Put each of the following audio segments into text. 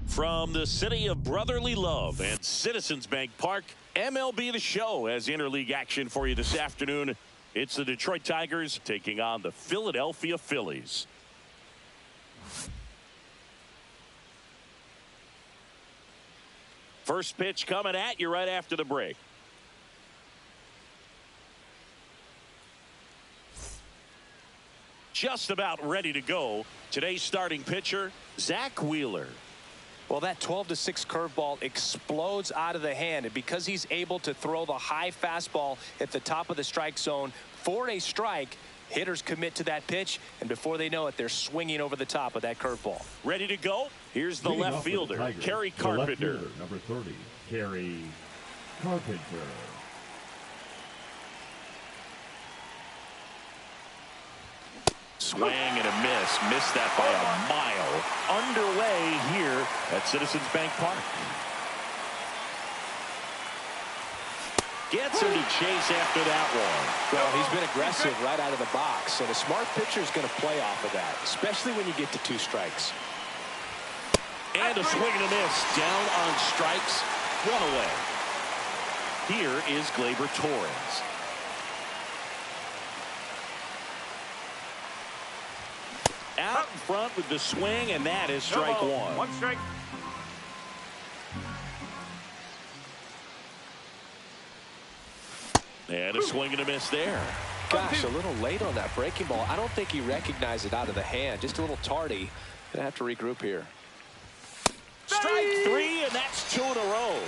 From the city of brotherly love and Citizens Bank Park, MLB The Show has interleague action for you this afternoon. It's the Detroit Tigers taking on the Philadelphia Phillies. First pitch coming at you right after the break. Just about ready to go. Today's starting pitcher, Zack Wheeler. Well, that 12-6 curveball explodes out of the hand, and because he's able to throw the high fastball at the top of the strike zone for a strike, hitters commit to that pitch, and before they know it, they're swinging over the top of that curveball. Ready to go? Here's the left fielder, Kerry Carpenter. Number 30, Kerry Carpenter. Swing and a miss. Missed that by a mile. Underway here at Citizens Bank Park. Gets him to chase after that one. Well, he's been aggressive right out of the box, and a smart pitcher is going to play off of that, especially when you get to 2 strikes. And a swing and a miss. Down on strikes. 1 away. Here is Gleyber Torres. Out in front with the swing, and that is strike 1. 1 strike. And a swing and a miss there. Gosh, a little late on that breaking ball. I don't think he recognized it out of the hand. Just a little tardy. Gonna have to regroup here. Strike 3, and that's 2 in a row.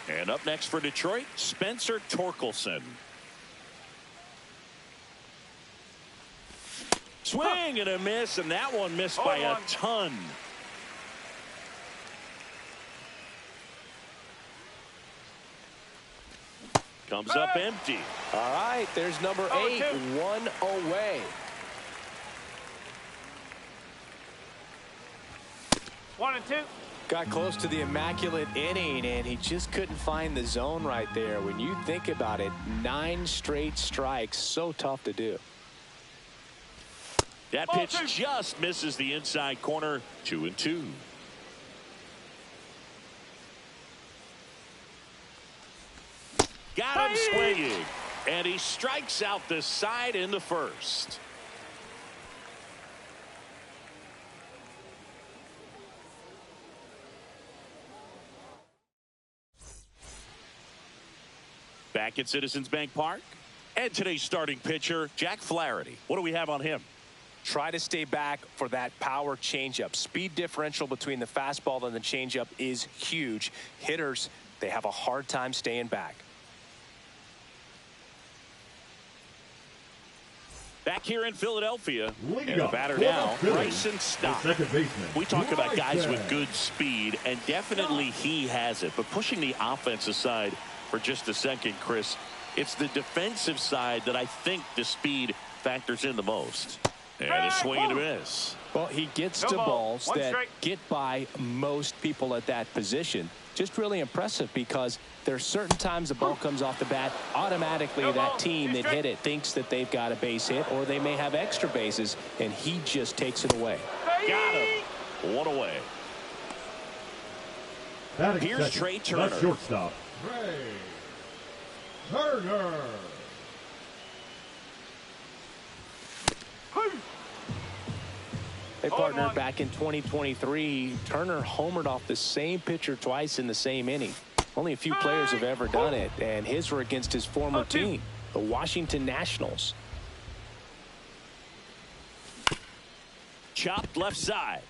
And up next for Detroit, Spencer Torkelson. Swing and a miss, and that one missed by a ton. Comes up empty. All right, there's number 8, 1 away. 1 and 2. Got close to the immaculate inning, and he just couldn't find the zone right there. When you think about it, 9 straight strikes, so tough to do. That pitch just misses the inside corner. 2 and 2. Got him swinging, and he strikes out the side in the first. Back at Citizens Bank Park, and today's starting pitcher, Jack Flaherty. What do we have on him? Try to stay back for that power changeup. Speed differential between the fastball and the changeup is huge. Hitters They have a hard time staying back. Back here in Philadelphia, Leading and the up batter for the now, Phillies, Bryson Stott. the second baseman, We talk about guys Bryson. with good speed, and definitely he has it. But pushing the offense aside for just a second, Chris, it's the defensive side that I think the speed factors in the most. And a swing and a miss. Well, he gets to balls that get by most people at that position. Just really impressive because there's certain times the ball comes off the bat, automatically that team that hit it thinks that they've got a base hit or they may have extra bases, and he just takes it away. Got him. One away. Batting Here's second, Trey Turner. the shortstop, Trey Turner. Hey, partner, back in 2023, Turner homered off the same pitcher twice in the same inning. Only a few players have ever done it, and his were against his former team, the Washington Nationals. Chopped left side.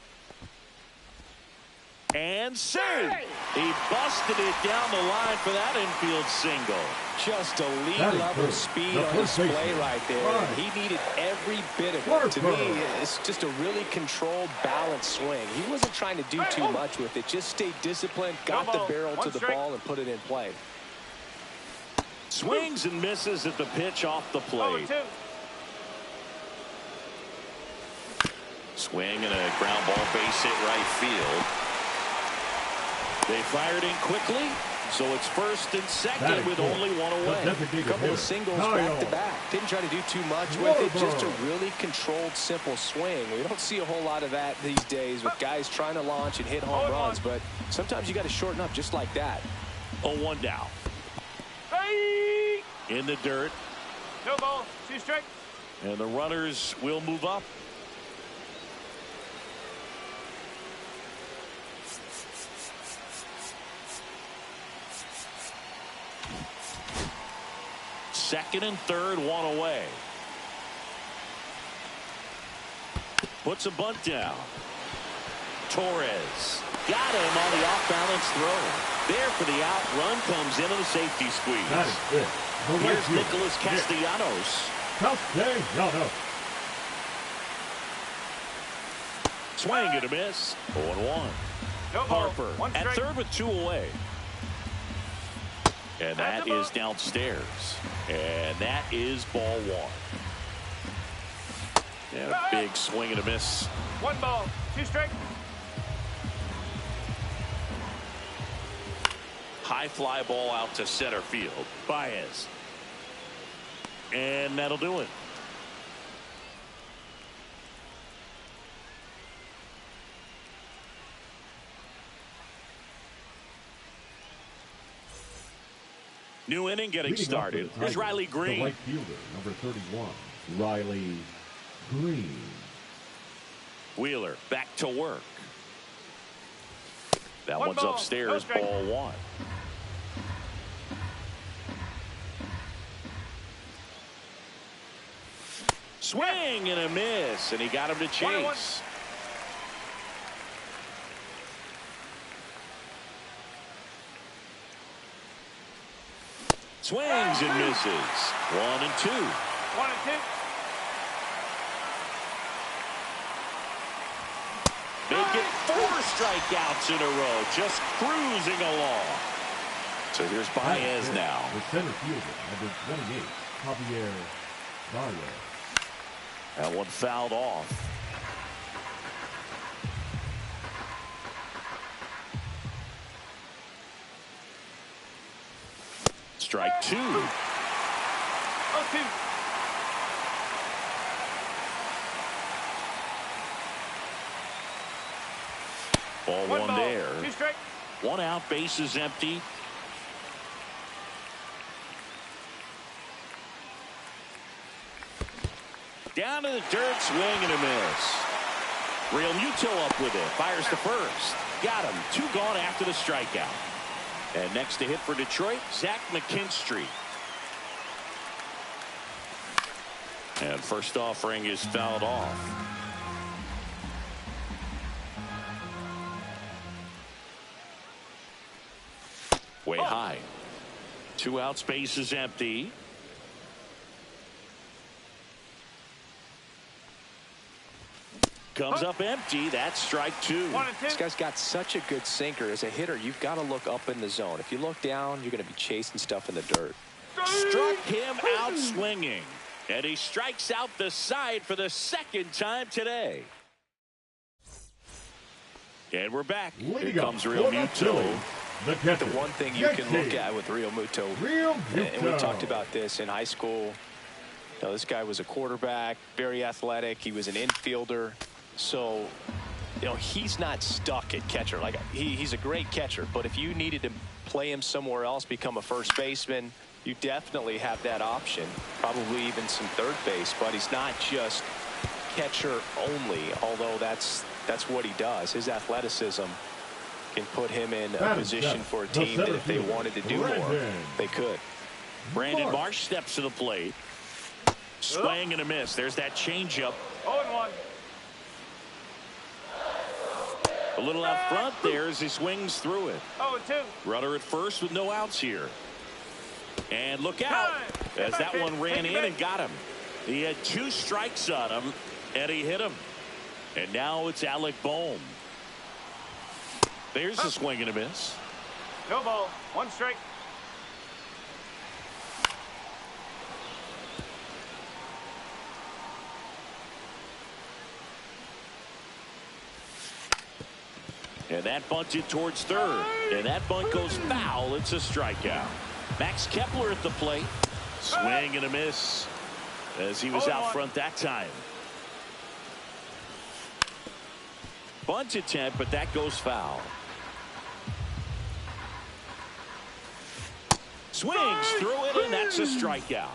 And saved. He busted it down the line for that infield single. Just elite That is level good. speed The on first display baseman. right there. Right. He needed every bit of it. Water To me, burn. it's just a really controlled, balanced swing. He wasn't trying to do too much with it. Just stayed disciplined, got the barrel to the ball, and put it in play. Swings and misses at the pitch off the plate. Swing and a ground ball base hit right field. They fired in quickly, so it's first and second with only one away. A Couple of singles back to back. Didn't try to do too much with it. Just a really controlled, simple swing. We don't see a whole lot of that these days with guys trying to launch and hit home runs, but sometimes you got to shorten up just like that. 0-1 down. In the dirt. No ball, 2 strike. And the runners will move up. Second and third, one away. Puts a bunt down. Torres got him on the off-balance throw. There for the out. Run comes into the safety squeeze. That is it. The right Here's field. Nicholas Castellanos. Castellanos. Swing and a miss. 0-1. No ball, Harper 1 at strike. third with 2 away. And that is downstairs. And that is ball 1. And a big swing and a miss. 1 ball, 2 strike. High fly ball out to center field. Baez. And that'll do it. New inning getting Leading up for started. the Here's Tigers, Riley the Green. right fielder, number 31, Riley Green. Wheeler back to work. That 1 one's ball, upstairs, no strike. ball 1. Swing and a miss, and he got him to 1-1. chase. Swings and misses. 1 and 2. 1 and 2. Make it 4 strikeouts in a row, just cruising along. So here's Baez now. The center fielder, number 28, Javier Baez. That one fouled off. Strike 2. 0-2. Ball 1 1 ball, there. 2 strike. 1 out, base is empty. Down to the dirt, swing and a miss. Real Muto up with it, fires to first. Got him, 2 gone after the strikeout. And next to hit for Detroit, Zach McKinstry. And first offering is fouled off. Way high. 2 out, space is empty. Comes up empty. That's strike 2. 1 and 2. This guy's got such a good sinker. As a hitter, you've got to look up in the zone. If you look down, you're going to be chasing stuff in the dirt. Struck him out swinging. And he strikes out the side for the second time today. And we're back. Here comes Real Muto. The one thing you can look at with Real Muto, and we talked about this in high school. You know, this guy was a quarterback, very athletic. He was an infielder. So, you know, he's not stuck at catcher. Like, he's a great catcher. But if you needed to play him somewhere else, become a first baseman, you definitely have that option. Probably even some third base. But he's not just catcher only, although that's what he does. His athleticism can put him in a position for a team that if they wanted to do more, they could. Brandon Marsh steps to the plate. Swing and a miss. There's that changeup. 0-1. A little out front there as he swings through it. 0-2. Runner at first with no outs here. And look out as that one ran in and got him. He had 2 strikes on him, and he hit him. And now it's Alec Bohm. There's the swing and a miss. No ball. 1 strike. And that bunted towards third. And that bunt goes foul. It's a strikeout. Max Kepler at the plate. Swing and a miss as he was out front that time. Bunt attempt, but that goes foul. Swings through it, and that's a strikeout.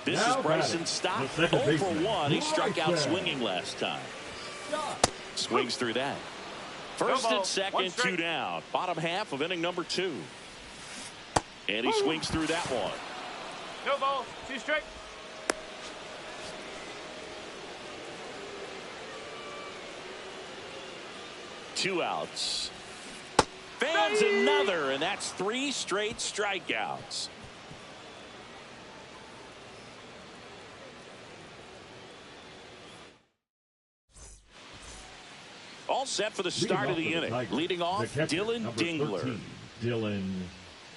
This is Bryson Stott. 0 for 1. He struck out swinging last time. Swings through that. First and second, 2 down. Bottom half of inning number 2. And he swings through that one. No ball. 2 strike. Two outs. Fans another, and that's 3 straight strikeouts. All set for the start of the inning. Leading off, Dylan Dingler.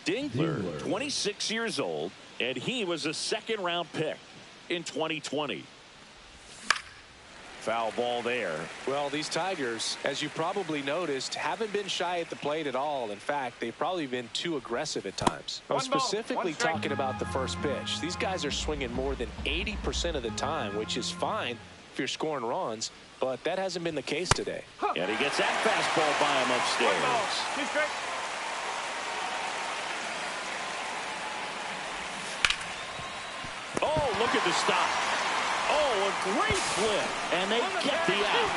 Dingler, 26 years old, and he was a second-round pick in 2020. Foul ball there. Well, these Tigers, as you probably noticed, haven't been shy at the plate at all. In fact, they've probably been too aggressive at times. I'm specifically talking about the first pitch. These guys are swinging more than 80% of the time, which is fine if you're scoring runs, but that hasn't been the case today. And he gets that fastball by him upstairs. 1 ball. 2 strike. Oh, look at the stop. Oh, a great flip, and they get the out.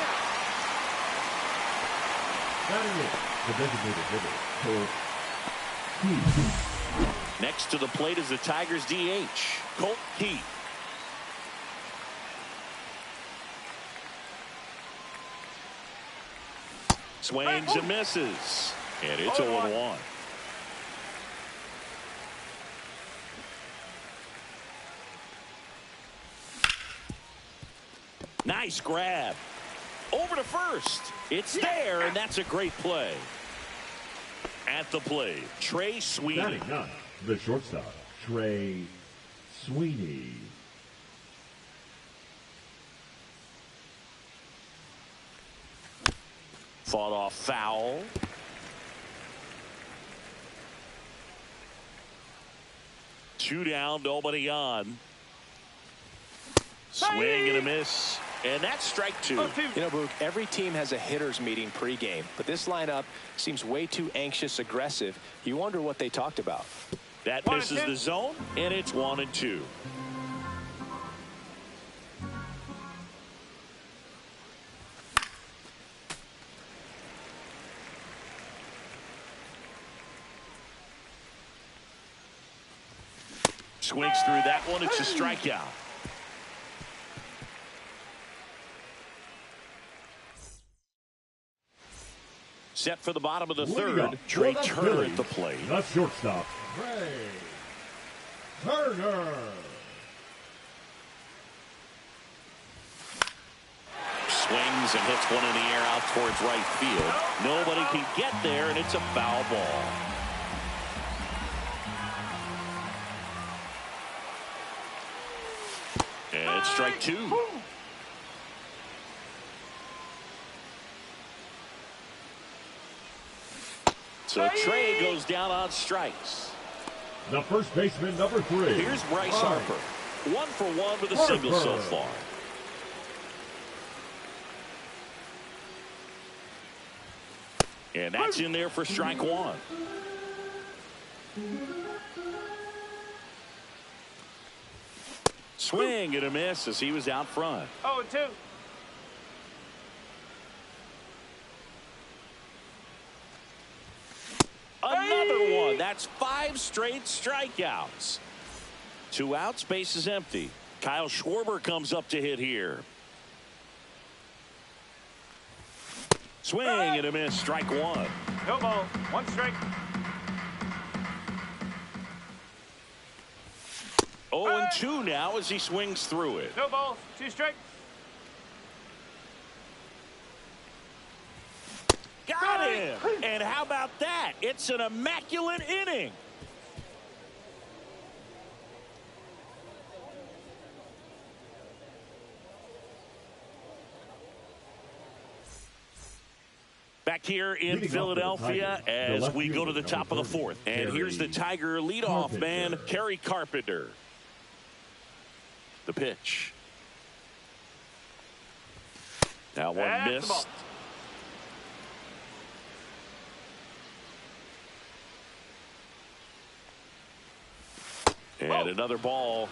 Next to the plate is the Tigers DH, Colt Keith. Swings and misses, and it's 0-1. Nice grab. Over to first. It's there, and that's a great play. At the plate, Trey Sweeney. The shortstop, Trey Sweeney. Fought off foul. Two down, nobody on. Swing and a miss. And that's strike 2. You know, Boog, every team has a hitters meeting pregame, but this lineup seems way too anxious, aggressive. You wonder what they talked about. That misses the zone, and it's 1-2. Swings through that one. It's a strikeout. Set for the bottom of the Leading third. up Trey for the Turner Phillies, at the plate. the shortstop, Trey Turner. Swings and hits one in the air out towards right field. Nobody can get there, and it's a foul ball. And it's strike two. So Trey goes down on strikes. The first baseman, number 3. Here's Bryce Harper. 1 for 1 with a Harper. single so far. And that's in there for strike one. Swing and a miss as he was out front. 0-2. Another one. That's 5 straight strikeouts. 2 outs, base is empty. Kyle Schwarber comes up to hit here. Swing and a miss, strike one. No ball. 1 strike. 0-2 now as he swings through it. No ball. 2 strike. Got him! And how about that? It's an immaculate inning. Back here in Leading off Philadelphia for the Tigers, as the we left go to the fielder, top of the number 30, 4th. And here's the Kerry Tiger leadoff man, Carpenter. Kerry Carpenter. The pitch. That one That's the missed. ball. And another ball.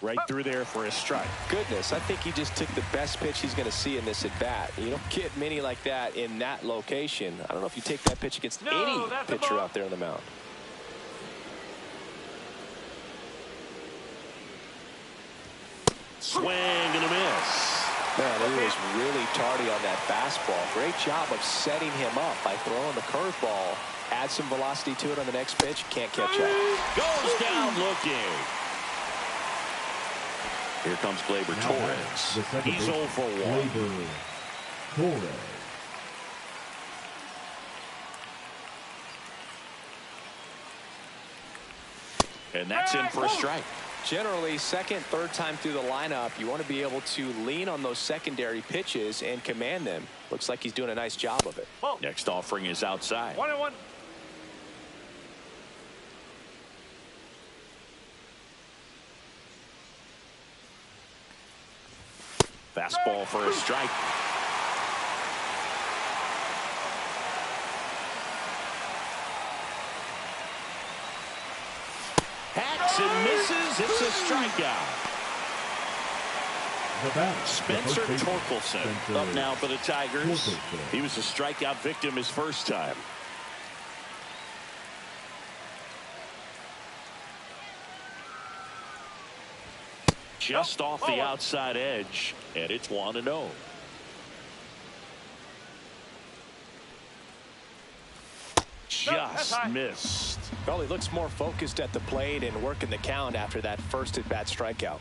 Right through there for a strike. Goodness, I think he just took the best pitch he's going to see in this at bat. You don't get many like that in that location. I don't know if you take that pitch against No, any that's a pitcher ball. out there on the mound. Swing and a miss. Man, he was really tardy on that fastball. Great job of setting him up by throwing the curveball. Add some velocity to it on the next pitch. Can't catch up. Goes down looking. Here comes Gleyber Now Torres. the second He's 0 baseman, for 1. Gleyber Torres. And that's in for a strike. Generally, second, third time through the lineup, you want to be able to lean on those secondary pitches and command them. Looks like he's doing a nice job of it. Ball. Next offering is outside. 1-1. Fastball for a strike. Hacks and misses. It's a strikeout. The batter, Spencer the first baseman, Torkelson Spencer up now for the Tigers. Torkelson. He was a strikeout victim his first time. Just off the outside edge, and it's 1-0. Just missed. Well, he looks more focused at the plate and working the count after that first at-bat strikeout.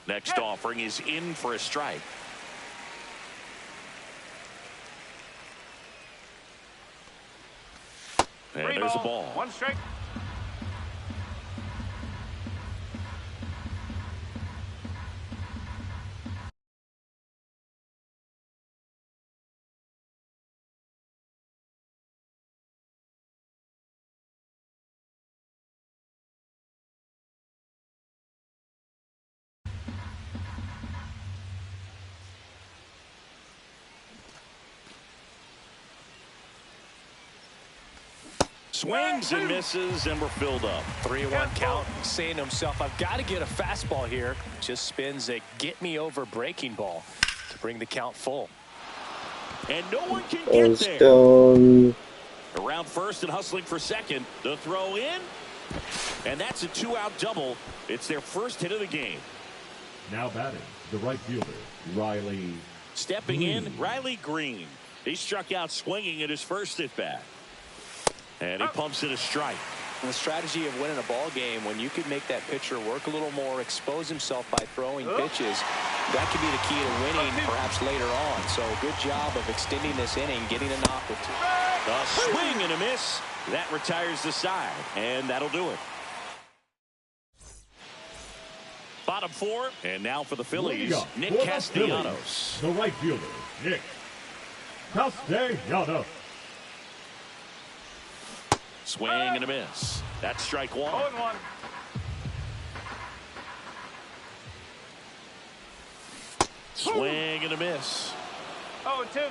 Next offering is in for a strike. And 3 there's a ball. ball. 1 strike. Swings and misses, and we're filled up. 3-1 count, saying to himself, I've got to get a fastball here. Just spins a get-me-over breaking ball to bring the count full. And no one can get there. Stone. Around first and hustling for second. The throw in, And that's a 2-out double. It's their first hit of the game. Now batting, the right fielder, Riley Stepping Green. in, Riley Green. He struck out swinging at his first at bat. And he pumps in a strike. The strategy of winning a ball game, when you can make that pitcher work a little more, expose himself by throwing pitches, that could be the key to winning perhaps later on. So good job of extending this inning, getting a knock or two. A swing and a miss. That retires the side, and that'll do it. Bottom 4, and now for the Phillies, Nick For the Castellanos. Phillies, the right fielder, Nick Castellanos. Swing and a miss. That's strike 1. 0-1. Swing and a miss. 0-2.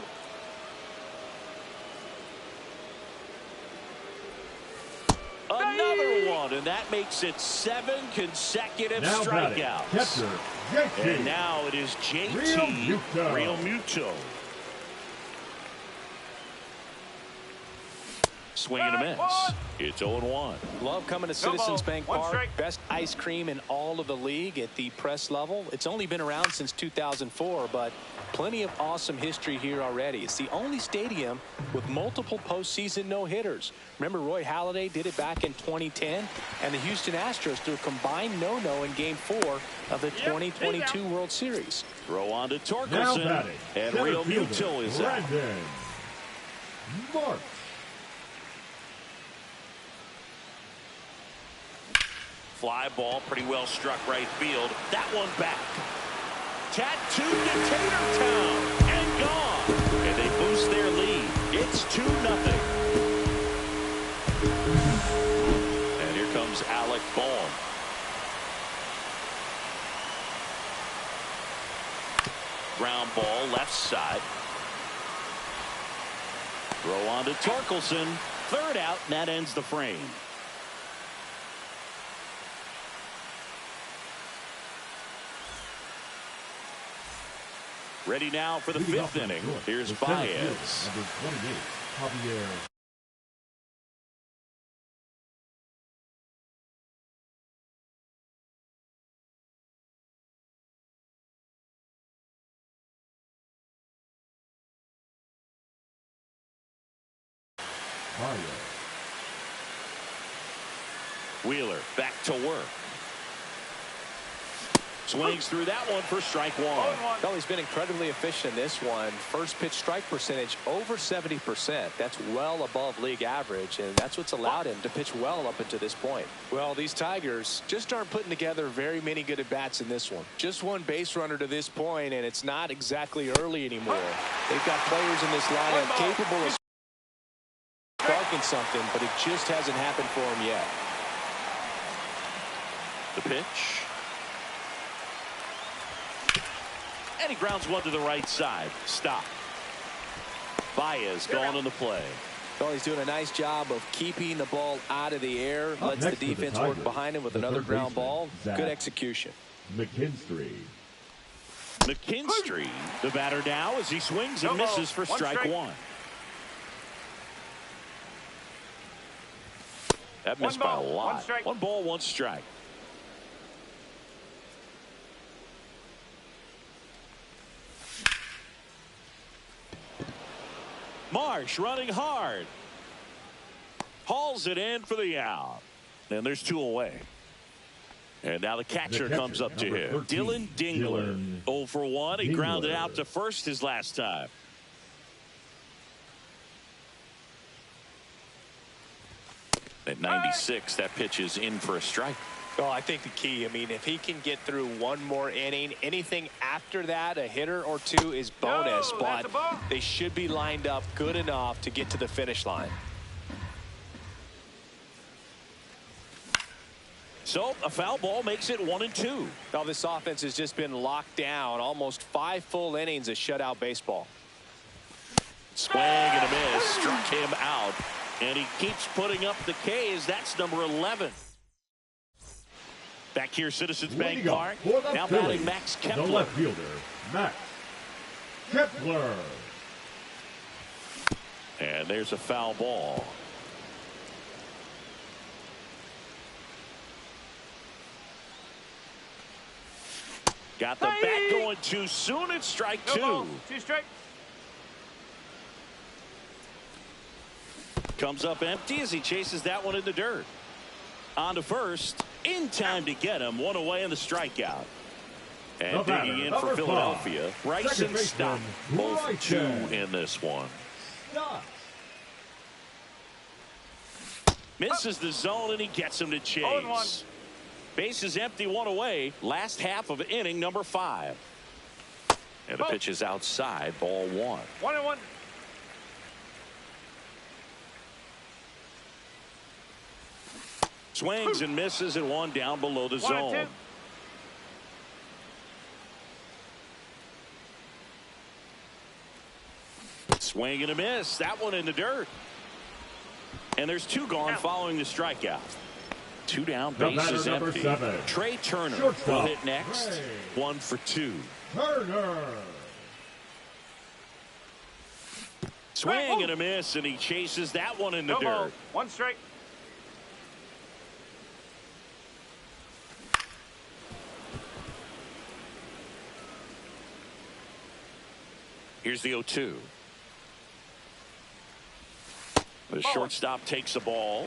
Another one, and that makes it 7 consecutive Now batting, strikeouts. catcher, JT And now it is JT Realmuto. Realmuto. Swing and a miss. It's 0-1. Love coming to Citizens Bank One Park. strike. Best ice cream in all of the league at the press level. It's only been around since 2004, but plenty of awesome history here already. It's the only stadium with multiple postseason no-hitters. Remember, Roy Halladay did it back in 2010, and the Houston Astros threw a combined no-no in Game 4 of the 2022 World Series. Throw on to Now Torkelson, batting, and center Realmuto fielder, is out. Brandon Mark. Fly ball, pretty well struck right field. That one back. Tattooed to Tatertown and gone. And they boost their lead. It's 2-0. And here comes Alec Bohm. Ground ball left side. Throw on to Torkelson. Third out, and that ends the frame. Ready now for the Leading 5th off from inning. York, Here's the center Baez. fielder, number 28, Javier Baez. Wheeler back to work. Swings through that one for strike 1. 0-1. Well, he's been incredibly efficient in this one. First pitch strike percentage over 70%. That's well above league average, and that's what's allowed him to pitch well up until this point. Well, these Tigers just aren't putting together very many good at-bats in this one. Just one base runner to this point, and it's not exactly early anymore. They've got players in this lineup capable of sparking something, but it just hasn't happened for him yet. The pitch. And he grounds one to the right side. Stop. Baez going on the play. Well, he's doing a nice job of keeping the ball out of the air. Lets the next for the defense work Tigers, behind him with the another third ground baseman, ball. Zach Good execution. McKinstry. McKinstry, the batter now as he swings and No ball. misses for One strike strike. 1. That One missed by a ball, lot. one strike. 1 ball, 1 strike. Marsh running hard. Hauls it in for the out. And there's 2 away. And now the catcher comes up to number him. 13, Dylan Dingler. Dylan 0 for 1. He grounded Dingler. out to first his last time. At 96, that pitch is in for a strike. Well, I think the key, I mean, if he can get through one more inning, anything after that, a hitter or 2 is bonus. No, But that's a ball. they should be lined up good enough to get to the finish line. So a foul ball makes it 1-2. Now, this offense has just been locked down. Almost 5 full innings of shutout baseball. Swing and a miss. Struck him out. And he keeps putting up the K's. That's number 11. Back here, Citizens Bank Leading off Park. for the Now Phillies, batting Max the Kepler. left fielder, Max Kepler. And there's a foul ball. Got the bat going too soon. It's strike No two. ball. 2 strike. Comes up empty as he chases that one in the dirt. On to first. In time to get him. One away in the strikeout. And digging in for Philadelphia, Bryson Stott. Both 2 in this one. Misses the zone, and he gets him to chase. Base is empty, 1 away. Last half of inning number 5. And the pitch is outside, ball 1. 1-1. Swings and misses, and 1 down below the zone. 1-2. Swing and a miss. That one in the dirt. And there's 2 gone following the strikeout. 2 down, base is empty. 7. Trey Turner will hit next. 1 for 2. Turner. Swing and a miss, and he chases that one in the No ball. dirt. 1 strike. Here's the 0-2. The shortstop takes the ball.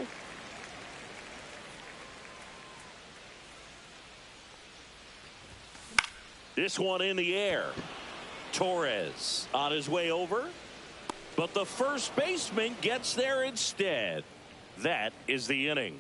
This one in the air. Torres on his way over. But the first baseman gets there instead. That is the inning.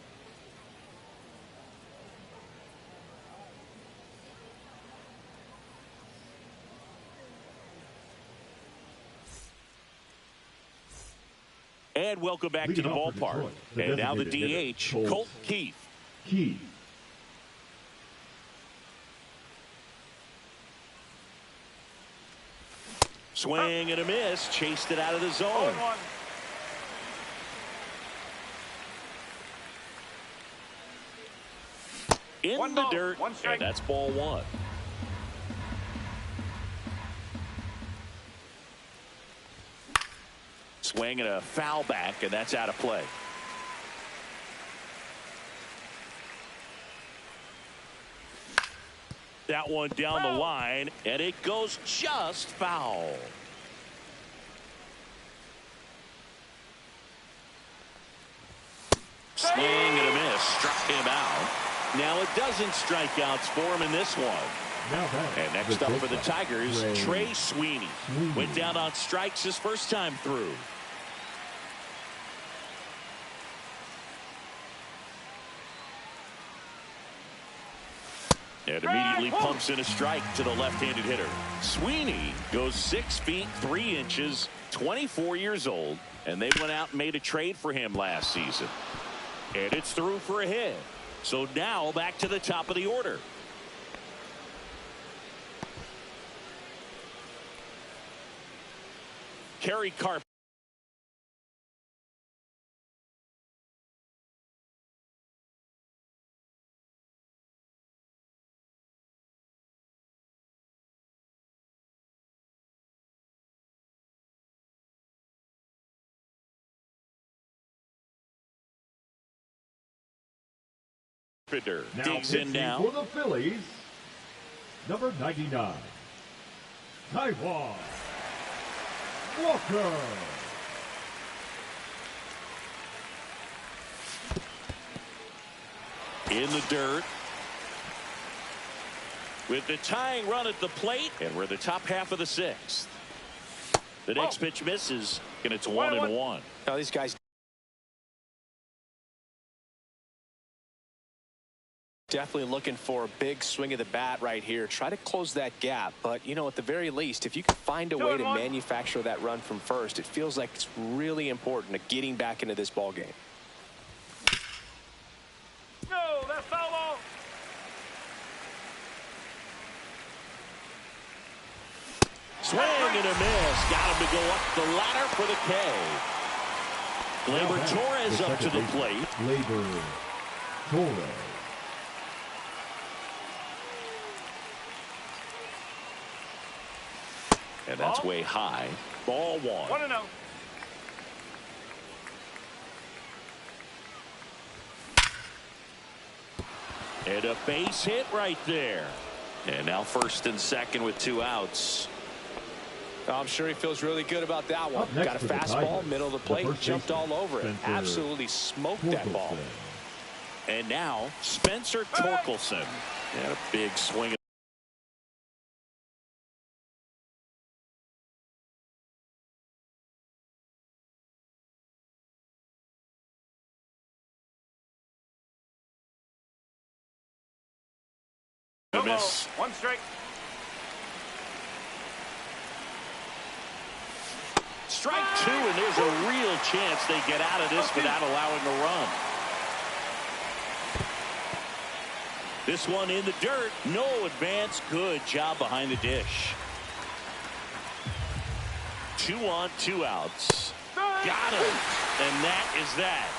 And welcome back to the ballpark. And now the DH, Colt Keith. Swing and a miss. Chased it out of the zone. 0-1. In the dirt. And that's ball 1. Swing and a foul back, and that's out of play. That one down the line, and it goes just foul. Swing and a miss. Struck him out. Now it doesn't strikeouts for him in this one. And next up for the Tigers, Trey Sweeney. Went down on strikes his first time through. And immediately pumps in a strike to the left-handed hitter. Sweeney goes 6 feet 3 inches, 24 years old, and they went out and made a trade for him last season. And it's through for a hit. So now back to the top of the order. Kerry Carpenter. Digs in now. For the Phillies, number 99, Taijuan Walker. In the dirt. With the tying run at the plate, and we're the top half of the 6th. The next pitch misses, and it's 1-1. Now these guys definitely looking for a big swing of the bat right here. Try to close that gap. But, you know, at the very least, if you can find a way to manufacture that run from first, it feels like it's really important to getting back into this ball game. No, that's foul ball. Swing and a miss. Got him to go up the ladder for the K. Gleyber Torres up to the plate. Gleyber Torres. And that's way high. Ball 1. 1-0. And a base hit right there. And now first and second with 2 outs. I'm sure he feels really good about that one. Got a fastball, middle of the plate, jumped all over it. Absolutely smoked that ball. And now Spencer Torkelson. And a big swing. No ball. Miss. 1 strike. Strike 2, and there's a real chance they get out of this without allowing a run. This one in the dirt. No advance. Good job behind the dish. 2 on, 2 outs. Got him. And that is that.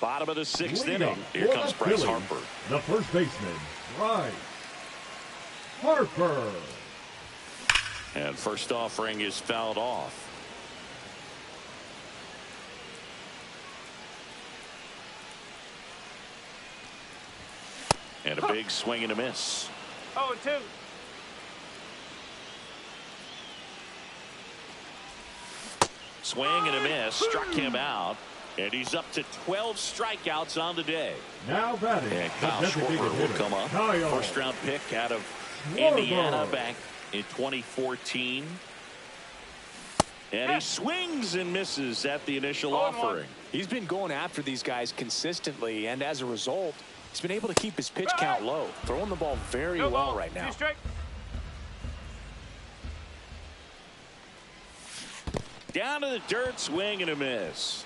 Bottom of the 6th inning. Here comes Bryce Harper. The first baseman, Bryce Harper. And first offering is fouled off. And a big swing and a miss. 0-2. Swing and a miss. Struck him out. And he's up to 12 strikeouts on the day. Now batting. And Kyle Schwarber will come up. First round pick out of Indiana back in 2014. And he swings and misses at the initial offering. He's been going after these guys consistently, and as a result, he's been able to keep his pitch count low, throwing the ball very well right now. 2 strike. Down to the dirt, swing and a miss.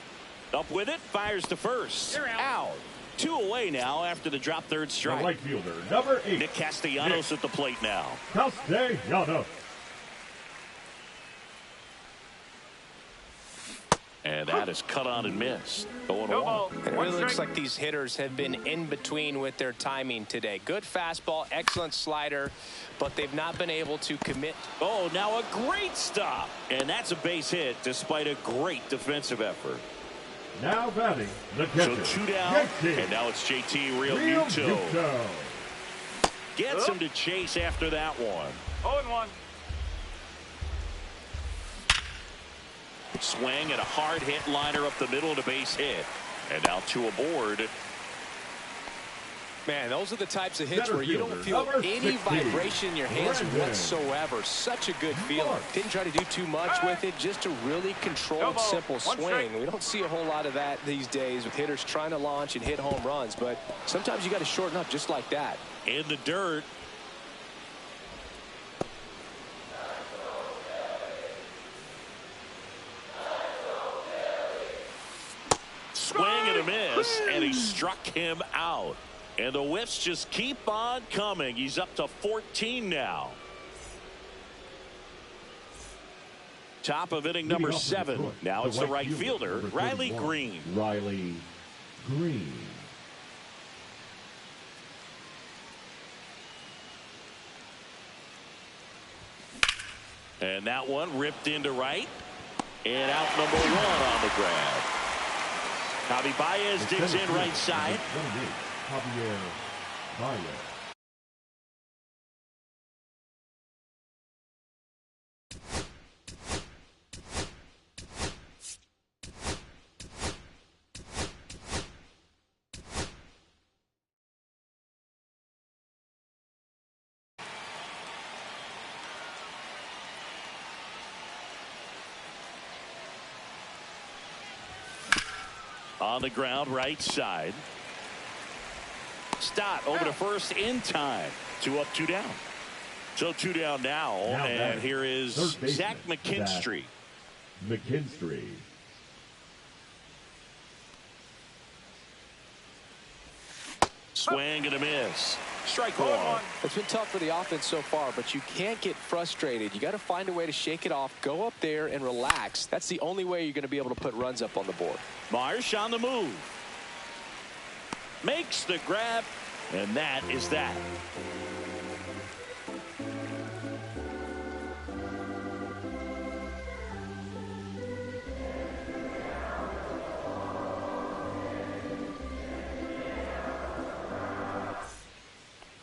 Up with it, fires to first. Out. 2 away now after the drop third strike. The right fielder, number 8. Nick Castellanos at the plate now. Castellanos. And that is cut on and missed. 0-1. No ball. And it 1 really looks strike. like these hitters have been in between with their timing today. Good fastball, excellent slider, but they've not been able to commit. Oh, now a great stop. And that's a base hit despite a great defensive effort. Now batting, the catcher. So 2 down, JT. and now it's JT Realmuto. Realmuto. Gets him to chase after that one. 0-1. Swing and a hard hit liner up the middle and a base hit. And now 2 aboard. Man, those are the types of hits Center where you don't fielder, feel number any 16, vibration in your hands Brendan. whatsoever. Such a good feeling. Didn't try to do too much with it, just a really controlled, ball. simple 1 swing. strike. We don't see a whole lot of that these days with hitters trying to launch and hit home runs, but sometimes you got to shorten up just like that. In the dirt. Swing and a miss, and he struck him out. And the whiffs just keep on coming. He's up to 14 now. Top of inning number 7. Now it's the right fielder, Riley Green. Riley Green. And that one ripped into right. And out number 1 on the grab. Javi Baez digs in right side. Javier Baez. On the ground, right side. Stott over to first in time. 2 up, 2 down. So 2 down now and here is Zach McKinstry. McKinstry. Swing and a miss. Strike 1. It's been tough for the offense so far, but you can't get frustrated. You got to find a way to shake it off, go up there and relax. That's the only way you're going to be able to put runs up on the board. Marsh on the move. Makes the grab, and that is that.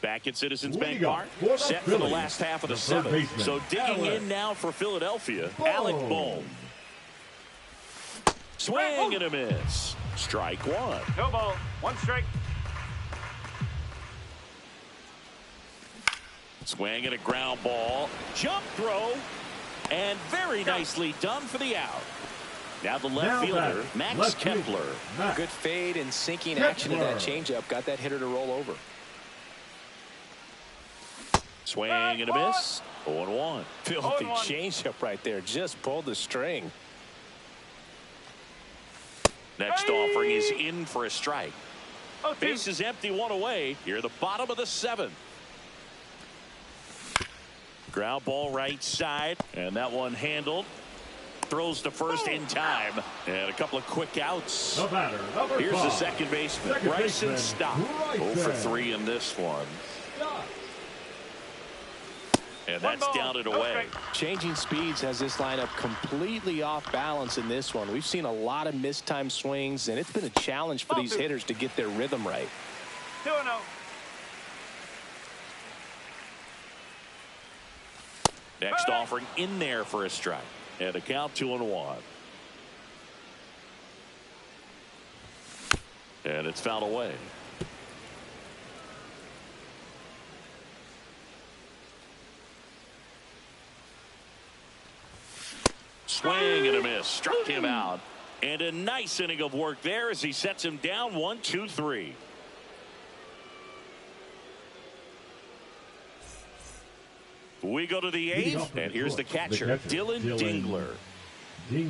Back at Citizens Bank Leading Park, off for the set for the Phillies, last half of the the third seventh. baseman, So digging Alec in now for Philadelphia, Bohm. Alec Bohm. Swing and a miss. Strike one. No ball. One strike. Swing and a ground ball. Jump throw. And very nicely done for the out. Now the left Now fielder, back, Max left field, Kepler. Max. Good fade and sinking action in that Kepler. changeup. Got that hitter to roll over. Swing and a miss. 0-1. Filthy 0-1. changeup right there. Just pulled the string. Next offering is in for a strike. 0-2. Base is empty, one away. Here, the bottom of the seventh. Ground ball right side, and that one handled. Throws to first in time, and a couple of quick outs. The batter, number Here's the 5. second baseman, Second Bryson baseman, Stott. Bryson. 0 for 3 in this one. Stott. And One that's ball, down and no away. strike. Changing speeds has this lineup completely off balance in this one. We've seen a lot of mistimed swings, and it's been a challenge for these hitters to get their rhythm right. 2-0. Next offering in there for a strike. And a count 2-1. And it's fouled away. Swing and a miss. Struck him out. And a nice inning of work there as he sets him down 1-2-3. We go to the Leading eighth, off for and the here's the Detroit, catcher, Dylan Dingler. Dingler.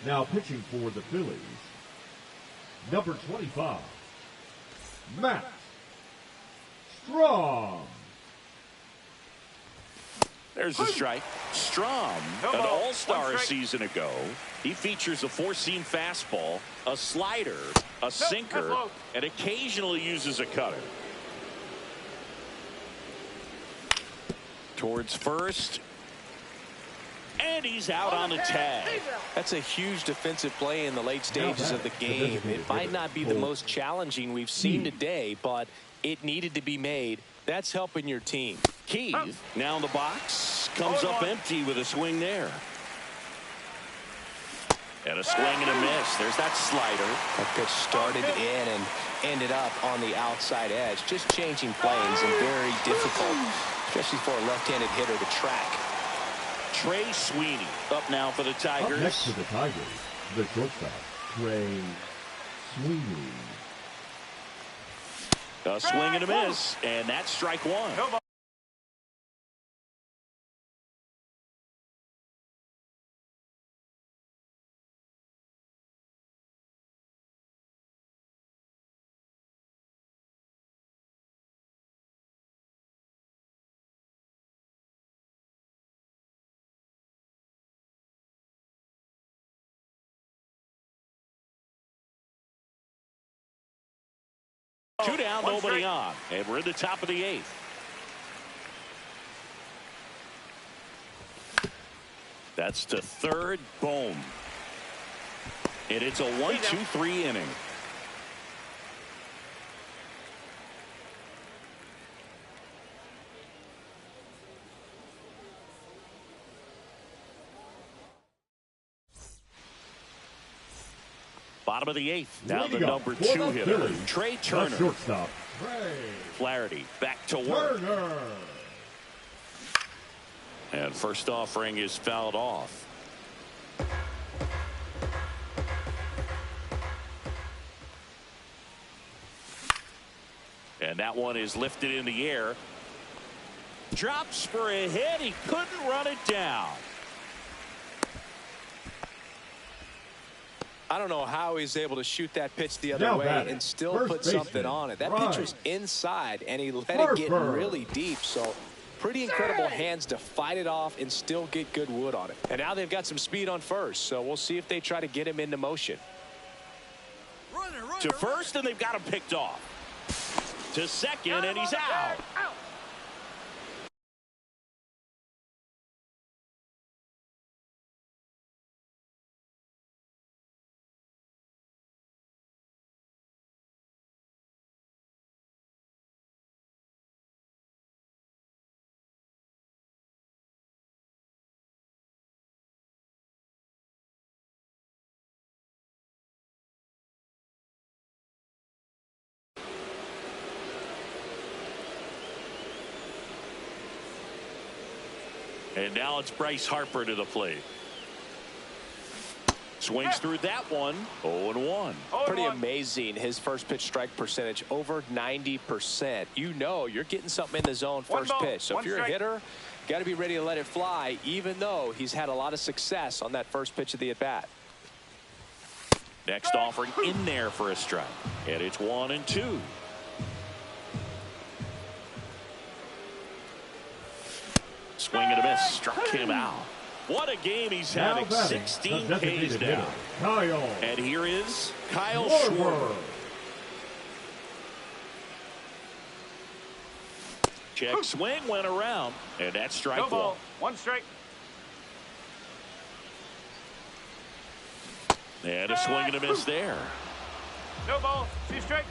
Now pitching for the Phillies, number 25, Matt Strom. There's a strike. Strom, No an ball. all-star One a strike. season ago. He features a four-seam fastball, a slider, a sinker, low. and occasionally uses a cutter. Towards first. And he's out on the tag. That's a huge defensive play in the late stages of the game. It might not be the most challenging we've seen today, but it needed to be made. That's helping your team. Keith, now in the box, comes up empty with a swing there. And a swing and a miss. There's that slider. That pitch started in and ended up on the outside edge. Just changing planes and very difficult, especially for a left-handed hitter to track. Trey Sweeney up now for the Tigers. Up next to the Tigers, the shortstop, Trey Sweeney. A swing and a miss, and that's strike one. No ball. Two down, One nobody strike. on. And we're in the top of the eighth. That's to third, Bohm. And it's a 1-2-3 inning. Bottom of the eighth. Now the Leading up number for 2 the hitter, Phillies, Trey the Turner. shortstop, Trey Flaherty back to work. Turner. And first offering is fouled off. And that one is lifted in the air. Drops for a hit. He couldn't run it down. I don't know how he's able to shoot that pitch the other Now way batting, and still first put something baseman, on it. That Bryce pitch was inside, and he let it get Harper. really deep. So pretty incredible hands to fight it off and still get good wood on it. And now they've got some speed on first, so we'll see if they try to get him into motion. To first, and they've got him picked off. to second, and he's out. And now it's Bryce Harper to the plate. Swings through that one. 0-1. Pretty amazing. His first pitch strike percentage over 90%. You know you're getting something in the zone first pitch. So if you're a hitter, got to be ready to let it fly, even though he's had a lot of success on that first pitch of the at bat. Next offering in there for a strike. And it's 1-2. Swing and a miss. Struck him out. What a game he's having. 16 Ks now. And here is Kyle Schwarber. Check swing went around. And that's strike No ball. one. 1 strike. And a swing and a miss there. No ball. 2 strike.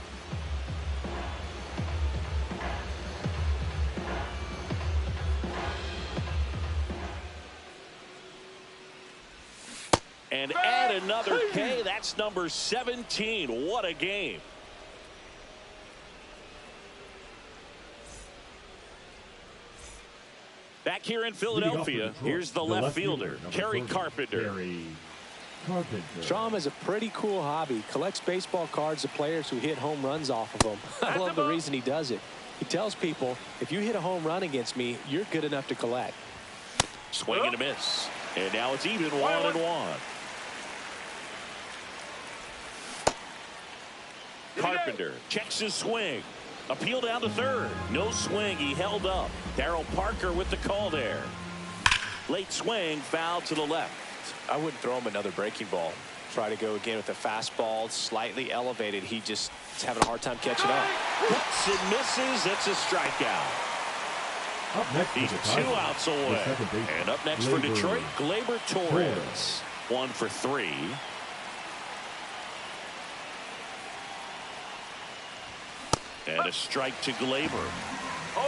And add another K. That's number 17. What a game. Back here in Philadelphia, here's the left fielder, Kerry Carpenter. Strom has a pretty cool hobby. Collects baseball cards of players who hit home runs off of them. I love the reason he does it. He tells people, if you hit a home run against me, you're good enough to collect. Swing and a miss. And now it's even 1-1. Carpenter checks his swing. Appeal down to third. No swing. He held up. Darryl Parker with the call there. Late swing, foul to the left. I wouldn't throw him another breaking ball. Try to go again with the fastball slightly elevated. He just is having a hard time catching up. Hits and misses. It's a strikeout. He's 2 outs away. And up next for Detroit, Gleyber Torres. 1 for 3. And a strike to Gleyber.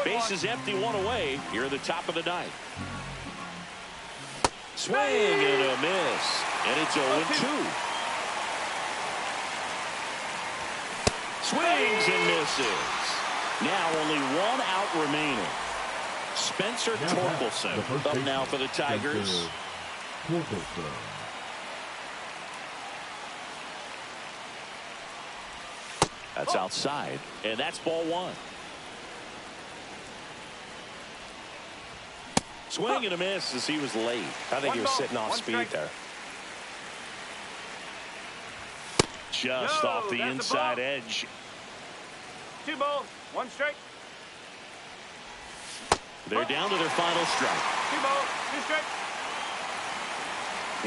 Base is empty, 1 away. Here at the top of the 9th. Swing and a miss. And it's 0-2. Swings and misses. Now only 1 out remaining. Spencer Torkelson up now for the Tigers. That's outside, and that's ball 1. Swing and a miss as he was late. I think he was sitting off speed there. Just off the inside edge. 2 balls. 1 strike. They're down to their final strike. 2 balls. 2 strike.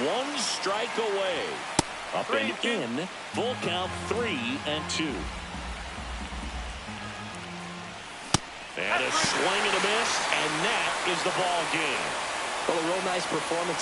1 strike away. Up and in. Full count 3-2. And a swing and a miss, and that is the ball game. Well, a real nice performance